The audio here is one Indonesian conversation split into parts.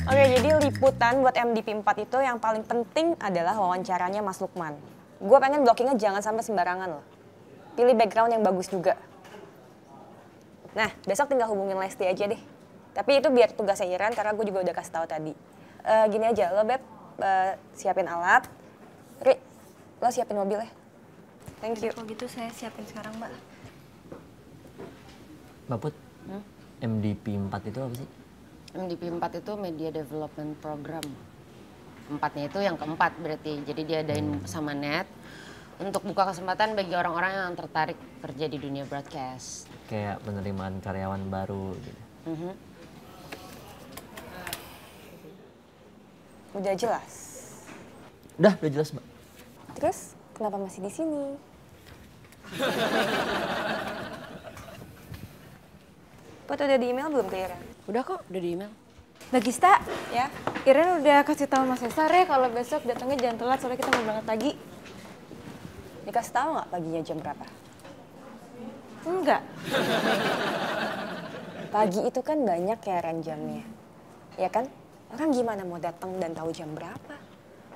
Oke, jadi liputan buat MDP 4 itu yang paling penting adalah wawancaranya Mas Lukman. Gue pengen blockingnya jangan sampai sembarangan loh. Pilih background yang bagus juga. Nah, besok tinggal hubungin Lesti aja deh. Tapi itu biar tugasnya Iran karena gue juga udah kasih tahu tadi. Gini aja, lo Beb, siapin alat. Ri, lo siapin mobil ya. Thank you. Kalau gitu saya siapin sekarang, Mbak. Mbak Put, MDP 4 itu apa sih? MDP 4 itu Media Development Program. Empatnya itu yang keempat berarti. Jadi diadain sama NET untuk buka kesempatan bagi orang-orang yang tertarik kerja di dunia broadcast. Kayak penerimaan karyawan baru gitu. Udah jelas. Udah jelas, Mbak. Terus kenapa masih di sini? Put udah di email belum ke Iran? Udah kok, udah di email. Mbak Gista, Ya. Iren udah kasih tahu Mas Cesar ya kalau besok datangnya jangan telat soalnya kita mau berangkat pagi. Dikasih tahu nggak paginya jam berapa? Enggak. Pagi itu kan banyak ya Ren jamnya. Ya kan? Orang gimana mau datang dan tahu jam berapa?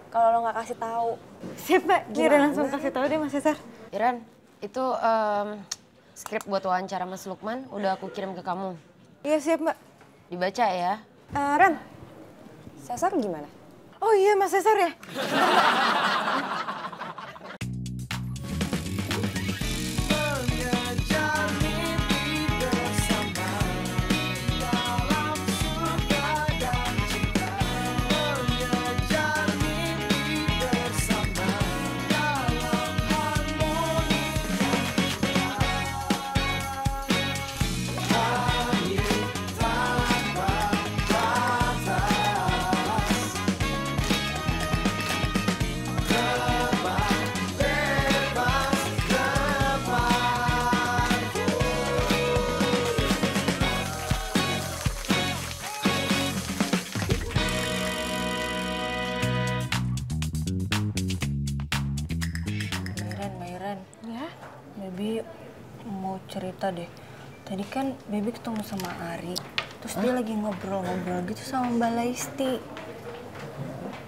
Kalau lo nggak kasih tahu. Siap, Mbak. Iren Gimana? langsung kasih tahu deh Mas Cesar. Iran, itu skrip buat wawancara Mas Lukman udah aku kirim ke kamu. Iya, siap, Mbak. Dibaca ya. Ren, Cesar gimana? Oh iya, Mas Cesar ya? Mbak Iren. Ya? Baby mau cerita deh. Tadi kan Baby ketemu sama Ari. Terus dia lagi ngobrol-ngobrol gitu sama Mbak Lesti.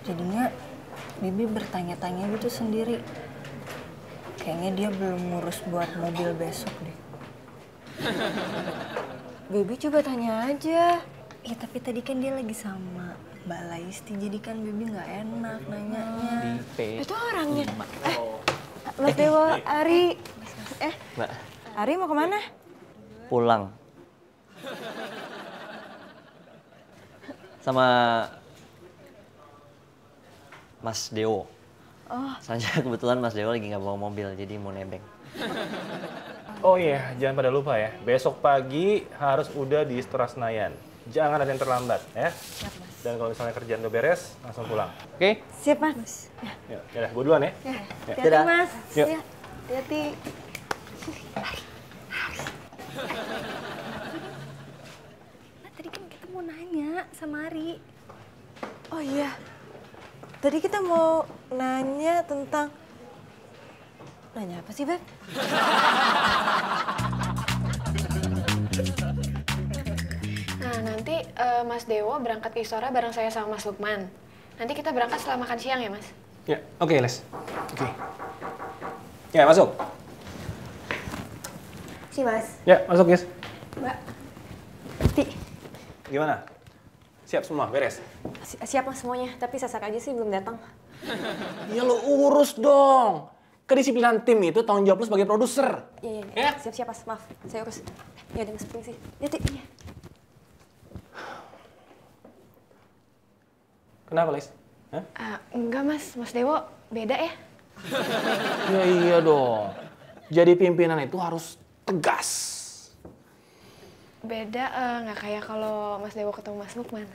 Jadinya Baby bertanya-tanya gitu sendiri. Kayaknya dia belum ngurus buat mobil besok deh. Baby coba tanya aja. Ya tapi tadi kan dia lagi sama Mbak Lesti. Jadi kan Baby nggak enak nanyanya. Itu orangnya. Mas Dewo, Ari. Mbak, Ari mau kemana? pulang. Sama Mas Dewo. Oh. Soalnya kebetulan Mas Dewo lagi nggak bawa mobil, jadi mau nebeng. Oh iya, jangan pada lupa ya. Besok pagi harus udah di Istora Senayan. Jangan ada yang terlambat ya. Siap, Mas. Dan kalau misalnya kerjaan udah beres, langsung pulang. Oke? Siap, Mas. Yuk, yaudah, gue duluan ya. Ya. Ya. Hati-hati, Dadah. Mas. Yuk. Ya. Hati-hati. Tadi kan kita mau nanya sama Ari. Oh iya. Tadi kita mau nanya tentang... Nanya apa sih, Beb? Nah, nanti Mas Dewo berangkat ke Istora bareng saya sama Mas Lukman. Nanti kita berangkat setelah makan siang ya, Mas? Ya, oke Les. Oke. Ya, masuk. Si, Mas. Ya, masuk guys. Mbak. Gimana? Siap semua, beres? Siap Mas semuanya, tapi Cesar aja sih belum datang. Ya lo urus dong. Kedisiplinan tim itu tanggung jawab lo sebagai produser. Iya, Ya? Siap-siap Mas, maaf. Saya urus. Ya udah Mas, permisi. Ya, iya. Kenapa, Les? Hah? Enggak, Mas. Mas Dewo beda ya? Ya iya dong. Jadi pimpinan itu harus tegas. Beda, nggak kayak kalau Mas Dewo ketemu Mas Lukman.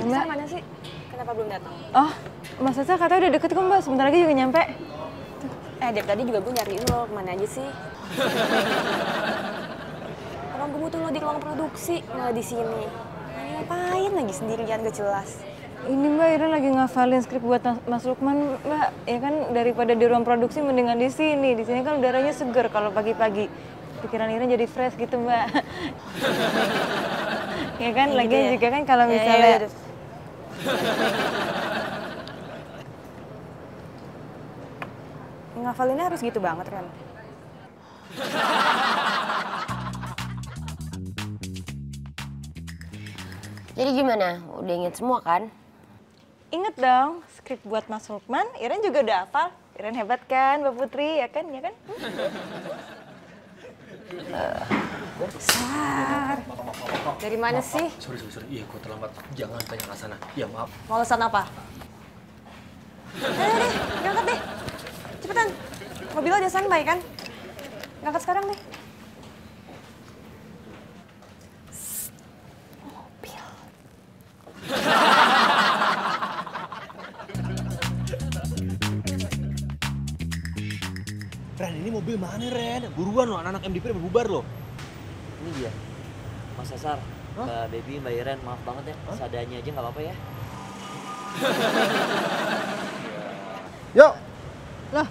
Cesar mana sih? Kenapa belum datang? Oh, Mas Cesar katanya udah deket kok, Mbak. Sebentar lagi juga nyampe. Dari tadi juga gue nyariin lo, kemana aja sih? Orang gue butuh lo di ruang produksi, malah di sini. Ngapain lagi sendirian gak jelas? Ini Mbak Iren lagi ngafalin skrip buat Mas Lukman, Mbak. Ya kan daripada di ruang produksi mendingan di sini. Di sini kan udaranya seger kalau pagi-pagi. Pikiran Iren jadi fresh gitu, Mbak. Ya kan, Ya, lagian gitu ya. juga kan kalau Ya, misalnya... ya, udah. Ngafalinnya harus gitu banget kan? Jadi gimana? Udah inget semua kan? Ingat dong, skrip buat Mas Lukman, Iren juga udah hafal. Iren hebat kan, Mbak Putri, ya kan? Ya kan? Sar, dari mana sih? Sorry. Iya, gue terlambat. Jangan tanya ke sana. Ya maaf. Mau pesan apa? Ayo deh, ngangkat deh. Cepetan. Mobilnya udah standby kan? Ngangkat sekarang deh. Mobil. Ren, ini mobil mana, Ren? Buruan loh, anak-anak MDP udah bubar loh. Ini dia. Mas Cesar, Mbak Baby, Mbak Iren, maaf banget ya. Seadanya aja nggak apa-apa ya. Yuk. Lah,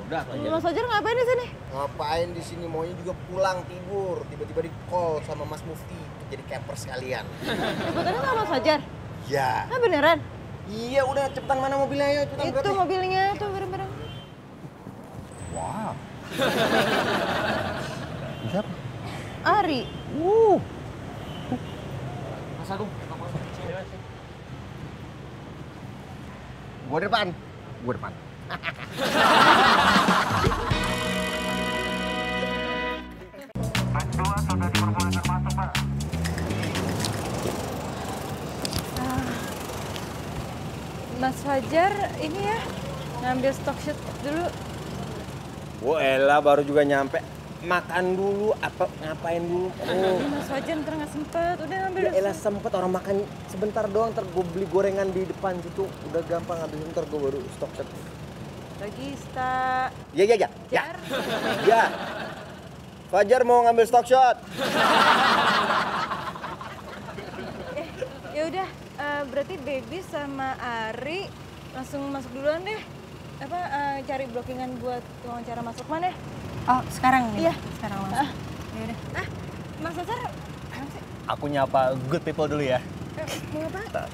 Udah, Mas Fajar ngapain di sini? Ngapain di sini? Maunya juga pulang tidur. Tiba-tiba di call sama Mas Mufti. Jadi camper sekalian. Sebetulnya sama Mas Fajar? Ya. Ah beneran? Iya, udah cepetan mana mobilnya ayo cepetan. Itu mobilnya tuh bareng-bareng. Wow. Siapa? Ari. Mas Agung, Gua depan. Mas Fajar, ini ya, ngambil stock shoot dulu. Oh elah baru juga nyampe. Makan dulu, apa ngapain dulu? Oh. Mas Fajar ntar nggak sempet, udah ngambil Ya dulu. elah sempet orang makan sebentar doang, ntar gue beli gorengan di depan situ. Udah gampang habis ntar gue baru stok set. Regista. Ya. Jar. Ya. Fajar mau ngambil stock shot. Ya udah, berarti Baby sama Ari langsung masuk duluan deh. Apa cari blockingan buat wawancara Mas Lukman ya? Oh, sekarang nih? Iya. Sekarang langsung. Ya udah. Mas Cesar, Aku nyapa good people dulu ya. mau apa?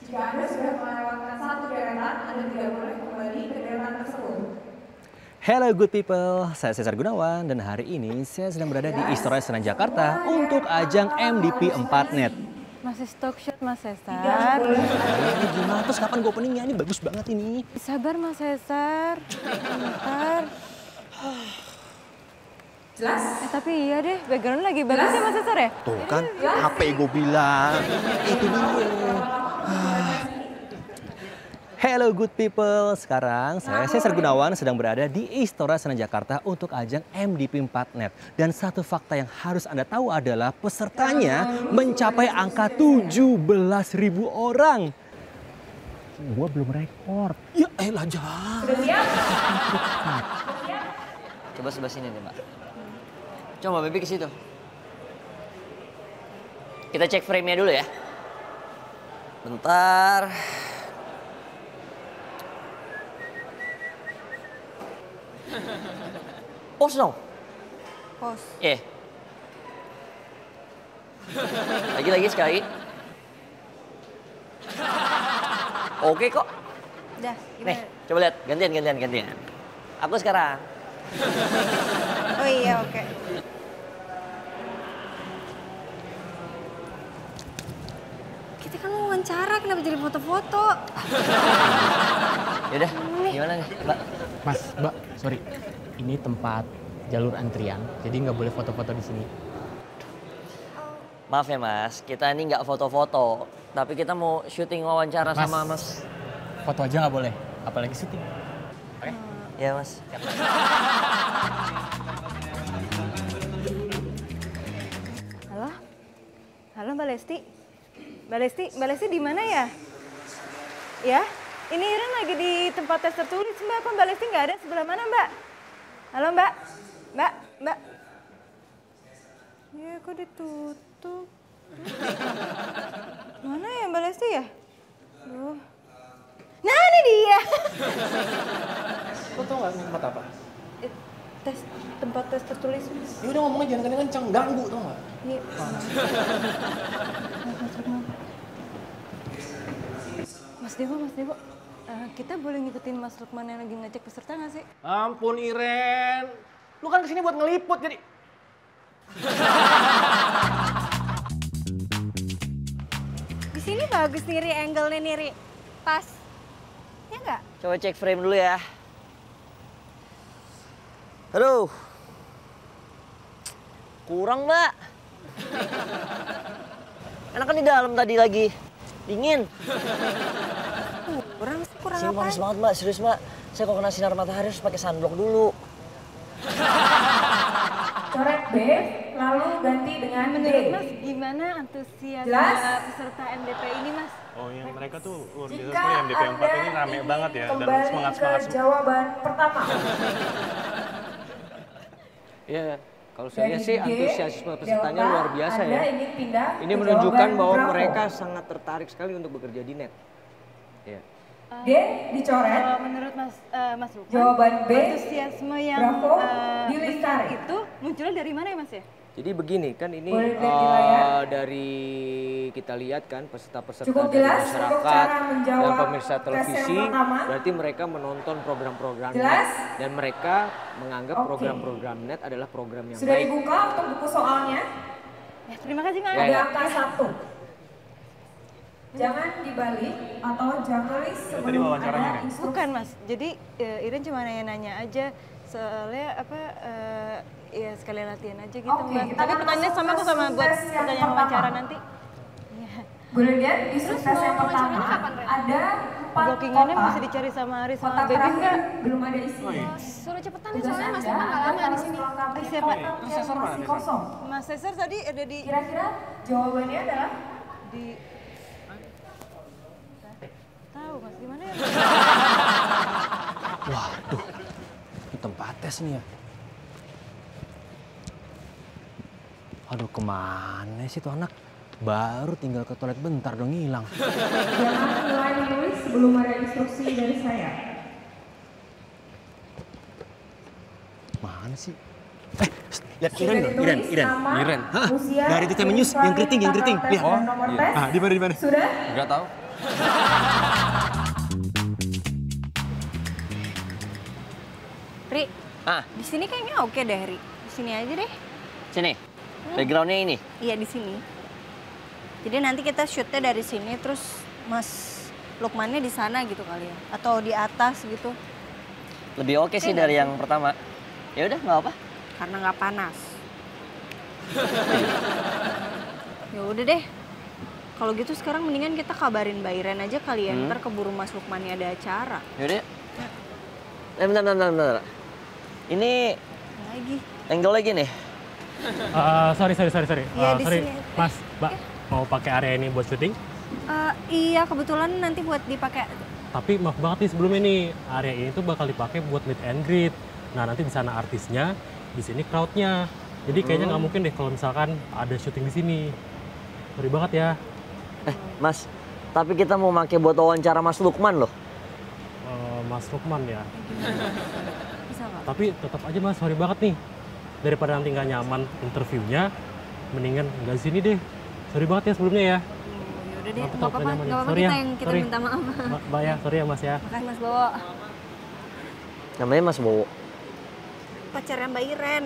Jika Anda sudah melewatkan satu deretan, Anda tidak boleh kembali ke deretan tersebut. Hello good people, saya Cesar Gunawan dan hari ini saya sedang berada di Istora Senayan Jakarta untuk ajang MDP 4net. Masih stock shot Mas Cesar. Ini gimana terus kapan gue openingnya? Ini bagus banget ini. Sabar Mas Cesar. Bentar. Jelas? Tapi iya deh, background lagi bagus ya Mas Cesar ya? Tuh kan, HP gue bilang. Itu dia. Hello good people, sekarang saya Cesar Gunawan sedang berada di Istora Senayan Jakarta untuk ajang MDP 4net. Dan satu fakta yang harus Anda tahu adalah pesertanya mencapai angka 17.000 orang. Gua belum rekor. Ya elah jangan. coba sebelah sini nih Mbak. Coba Baby ke situ. Kita cek frame-nya dulu ya. Bentar. Pause dong. Pause. Lagi sekali. Oke kok. Udah, Nih, gimana? coba lihat. Gantian. Aku sekarang. Oh iya, oke. Kita kan mau wawancara, kenapa jadi foto-foto? Yaudah, gimana nih, Mbak? Mas, Mbak, sorry. Ini tempat jalur antrian, jadi nggak boleh foto-foto di sini. Maaf ya Mas, kita ini nggak foto-foto. Tapi kita mau syuting wawancara sama Mas. Foto aja nggak boleh, apalagi syuting. Oke? Ya Mas. Halo? Halo Mbak Lesti? Mbak Lesti di mana ya? Ya? Ini Iren lagi di tempat tes tertulis Mbak, kok Mbak Lesti nggak ada? Sebelah mana Mbak? Halo Mbak? Mbak? Ya, kok ditutup? Mana ya Mbak Lesti ya? Duh. Nah, ini dia. Lo tau gak ini tempat apa? Tempat tes tertulis, Mas. Ya udah ngomongnya jangan kenceng-kenceng, ganggu tau gak? Iya. Mas Dewo, kita boleh ngikutin Mas Lukman yang lagi ngecek peserta nggak sih? Ampun Iren, lu kan kesini buat ngeliput jadi. Di sini bagus nih, Ri, angle-nya nih, Ri. Pas. Ya nggak? Coba cek frame dulu ya. Aduh. Kurang, Mbak. Enakan di dalam tadi lagi. Dingin. Kurang Sini apa? panas banget, Mbak. Serius, Mbak. Saya kalau kena sinar matahari harus pakai sunblock dulu. Coret B, lalu ganti dengan D. Menurut Mas, gimana antusias peserta MDP ini, Mas? Oh yang mereka tuh luar biasa Jika sekali MDP 4 ini Anda rame ingin banget ya dan kembali semangat-semangat ke semua. jawaban pertama. Ya, kalau saya lihat sih Dari G, antusiasme pesertanya Delta, luar biasa Anda ya. ingin pindah Ini ke menunjukkan jawaban bahwa Bravo. mereka sangat tertarik sekali untuk bekerja di net. Ya. D dicoret. Menurut Mas Lukman, Jawaban B, antusiasme yang Bravo, besar dilestari. itu munculnya dari mana ya, Mas ya? Jadi begini kan ini Boleh dilihat di layar. dari kita lihat kan peserta-peserta Cukup dari jelas untuk masyarakat cara menjawab dan pemirsa tes yang televisi, pertama? berarti mereka menonton program-program Jelas? net dan mereka menganggap Oke. program-program net adalah program yang Sudah baik. dibuka untuk buku soalnya. Ya, terima kasih, Mas. Ya, Ada ya. angka 1. Jangan dibalik atau jangan tulis Tadi sebelum wawancaranya ada nih. instruksi. Bukan, Mas. Jadi Iren cuma nanya-nanya aja. Soalnya ya sekalian latihan aja gitu, Oke, Mbak. kita Tapi akan pertanyaan masuk sama ke aku sama buat tes yang pertanyaan pertama. wawancara nanti. Boleh lihat di tes yang pertama ada 4 Blockingannya kotak. bisa dicari sama Aris sama Kotak Baby terakhir nggak? belum ada isinya. Suruh cepetan nih, Tugas soalnya Mas Anda, Lukman nggak lama di harus sini. melengkapi Siapa? kotak yang masih kosong. Mas Cesar tadi ada di Kira-kira jawabannya adalah tahu, Mas, gimana ya? Waduh, ini tempat tes nih ya. Aduh, kemana sih tuh anak? Baru tinggal ke toilet bentar dong hilang. jangan mulai menulis sebelum ada instruksi dari saya. Mana sih? Lihat Sudah ditulis nama, Hah? usia, Dari itu News, yang keriting. tanggal tes, Lihat. dan nomor tes. Ah, di mana? Sudah? Enggak tahu. Ri, Ah, di sini kayaknya oke deh, Ri. Di sini aja deh. sini. Backgroundnya ini. Iya, di sini. Jadi nanti kita shootnya dari sini, terus Mas Lukmannya di sana gitu kali ya, atau di atas gitu, Lebih oke sih dari yang pertama. Ya udah, nggak apa. karena nggak panas. Ya udah deh. Kalau gitu sekarang mendingan kita kabarin Mbak Iren aja kali ya, ntar keburu Mas Lukmannya ada acara. Yaudah. Bentar. Ini Lagi. angle lagi nih. Sorry. Iya, di Sorry, sini. Mas, Mbak, mau pakai area ini buat syuting? Iya, kebetulan nanti buat dipakai. Tapi maaf banget nih sebelumnya nih, area ini tuh bakal dipakai buat meet and greet. Nah, nanti di sana artisnya, di sini crowd-nya. Jadi kayaknya nggak mungkin deh kalau misalkan ada syuting di sini. Sorry banget ya. Mas, tapi kita mau pakai buat wawancara Mas Lukman loh. Mas Lukman ya. Bisa nggak? Tapi tetap aja Mas, sorry banget nih. Daripada nanti nggak nyaman interviewnya, mendingan nggak di sini deh. Sorry banget ya sebelumnya ya. Ya udah deh, Maaf, nggak apa-apa. nyaman ya. Nggak apa-apa, Sorry kita ya, yang kita sorry. minta maaf. Mbak ya, sorry ya Mas ya. Makasih Mas Bowo. Namanya Mas Bowo. Pacarnya Mbak Iren.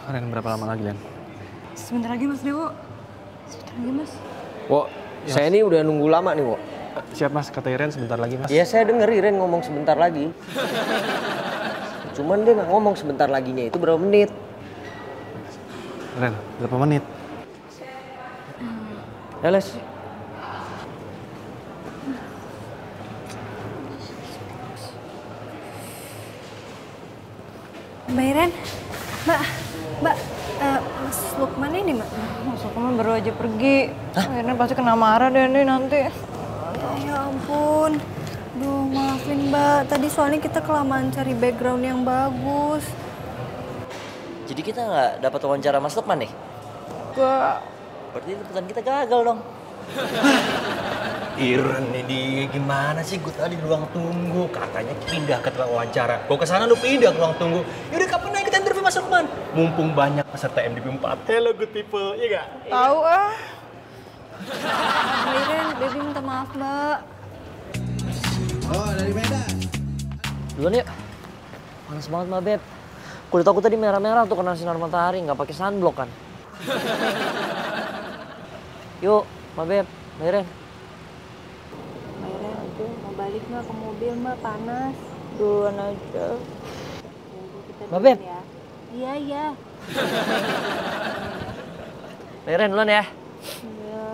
Ren, berapa lama lagi, Len? Sebentar lagi Mas Dewo. Sebentar lagi Mas. Wo, saya ini udah nunggu lama nih, Wo. Siap, Mas. Kata Iren sebentar lagi, Mas. Iya, saya denger Iren ngomong sebentar lagi. Cuman dia nggak ngomong sebentar laginya itu berapa menit. Ren, berapa menit? Ya, Les. Mbak Iren. Mbak, Mas Lukman ini, Mbak? Mas Lukman baru aja pergi. Akhirnya pasti kena marah deh nih nanti. Ya ampun. Duh, maafin Mbak. Tadi soalnya kita kelamaan cari background yang bagus. Jadi kita nggak dapat wawancara Mas Lukman nih? Gak. Berarti liputan kita gagal dong. Iren ini gimana sih? Gue tadi di ruang tunggu katanya pindah ke tempat wawancara. Gue kesana lu pindah ke ruang tunggu. Yaudah kapan naik ke interview Mas Lukman? Mumpung banyak peserta MDP 4. Hello good people, iya gak? Tahu ah. Mbak Iren, Baby minta maaf Mbak. Oh dari Medan. Duluan yuk. Panas banget Mbak Beb. Kulit aku tadi merah-merah tuh kena sinar matahari, nggak pakai sunblock kan. Yuk, Mbak Beb, Mbak Iren. Mbak Iren, itu mau balik Mbak ke mobil Mbak, panas. Duluan aja. Mbak Beb. Iya, iya. Mbak Iren duluan ya. Iya.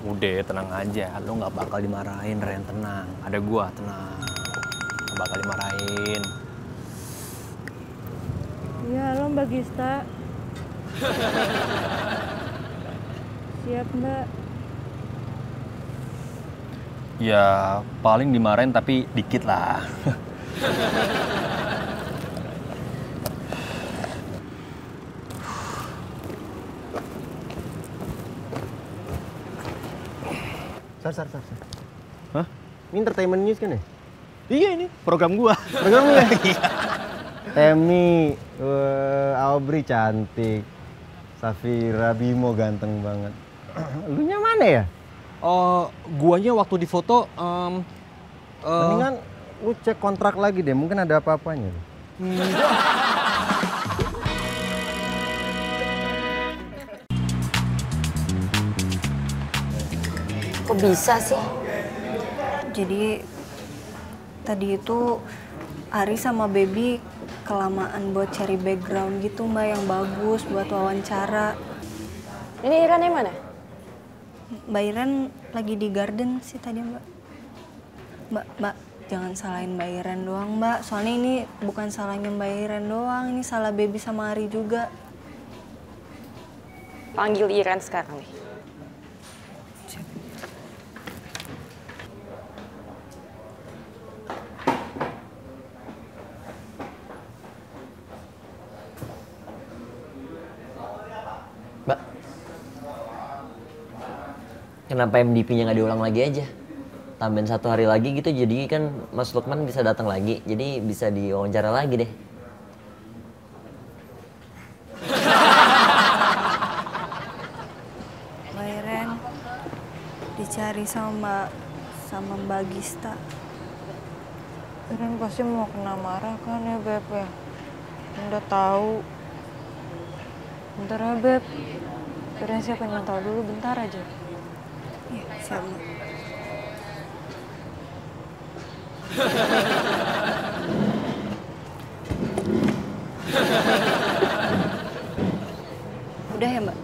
Udah tenang aja, lu nggak bakal dimarahin Ren, tenang. Ada gua, tenang. Nggak bakal dimarahin. Iya, halo Mbak Gista. Siap Mbak. Ya paling dimarahin tapi dikit lah. Sar. Hah? Ini entertainment news kan ya? Iya ini program gua. Program lu ya? Temi, Aubrey cantik. Safira Bimo ganteng banget. Lu nya mana ya? Guanya waktu di foto mendingan lu cek kontrak lagi deh, mungkin ada apa-apanya. Kok bisa sih? Jadi tadi itu Ari sama Baby kelamaan buat cari background gitu Mbak yang bagus buat wawancara. Ini Iren yang mana? Mbak Iren lagi di garden sih tadi Mbak. Mbak, jangan salahin Mbak Iren doang Mbak. Soalnya ini bukan salahnya Mbak Iren doang, ini salah Baby sama Ari juga. Panggil Iren sekarang nih. Mbak, kenapa MDP-nya nggak diulang lagi aja? Tambahin 1 hari lagi gitu, jadi kan Mas Lukman bisa datang lagi, jadi bisa diwawancara lagi deh. Mbak Iren dicari sama Mbak Gista. Iren pasti mau kena marah kan ya Beb ya? Udah tahu. Bentar ya Beb. Iren siapin mantel dulu bentar aja. Iya, siap Mbak. Udah ya Mbak?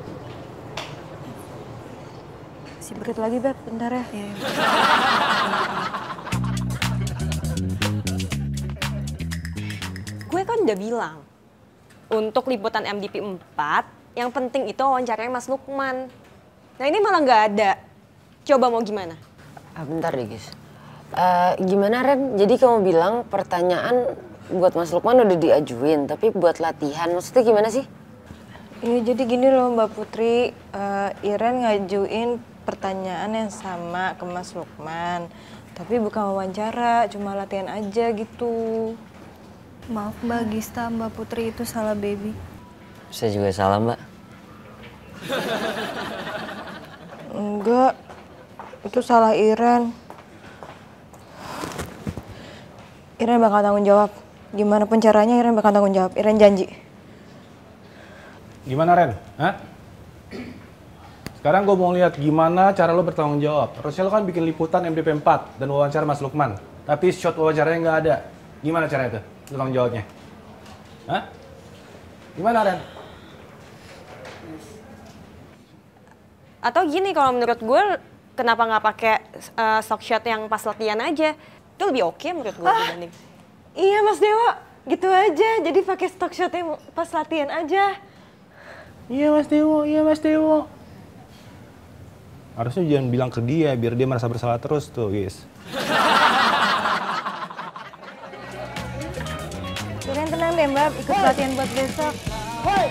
Sibukit lagi Beb, bentar ya. Iya. Gue kan udah bilang, untuk liputan MDP 4, yang penting itu wawancaranya Mas Lukman. Nah ini malah nggak ada. Coba mau gimana? Bentar deh guys. Gimana Ren? Jadi kamu bilang pertanyaan buat Mas Lukman udah diajuin, tapi buat latihan maksudnya gimana sih? Iya jadi gini loh Mbak Putri, Iren ngajuin pertanyaan yang sama ke Mas Lukman. Tapi bukan wawancara, cuma latihan aja gitu. Maaf Mbak Gista, Mbak Putri itu salah Baby. Saya juga salah Mbak. Enggak, itu salah Iren. Iren bakal tanggung jawab. Gimana pun caranya Iren bakal tanggung jawab. Iren janji. Gimana Ren? Hah? Sekarang gue mau lihat gimana cara lo bertanggung jawab. Harusnya lo kan bikin liputan MDP 4 dan wawancara Mas Lukman. Tapi shot wawancaranya nggak ada. Gimana caranya tuh? Lo tanggung jawabnya? Hah? Gimana Ren? Atau gini kalau menurut gue, kenapa nggak pakai stock shot yang pas latihan aja? Itu lebih oke menurut gue dibanding. Iya Mas Dewa, Gitu aja, jadi pakai stock shotnya pas latihan aja. Iya Mas Dewo, iya Mas Dewo. Harusnya jangan bilang ke dia, biar dia merasa bersalah terus tuh, guys. Kalian tenang deh Mbak, ikut latihan buat besok.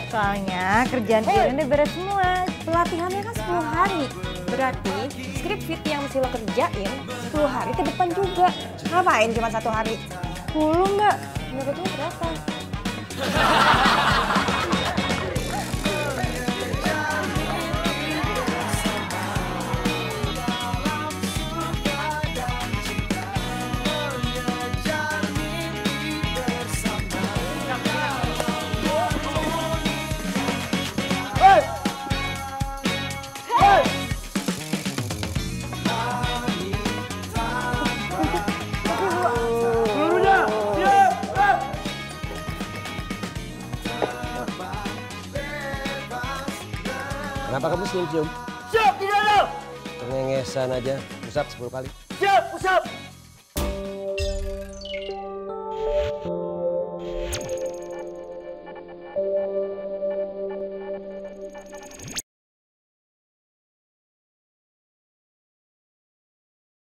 Soalnya kerjaan kalian udah beres semua. Pelatihannya kan 10 hari. Berarti script fit yang mesti lo kerjain 10 hari ke depan juga. Ngapain cuma 1 hari? 10 Mbak. Menurut lo berapa? Kenapa kamu senyum-senyum? Siap, tidak ada. Cengengesan aja, pusap 10 kali. Siap, pusap.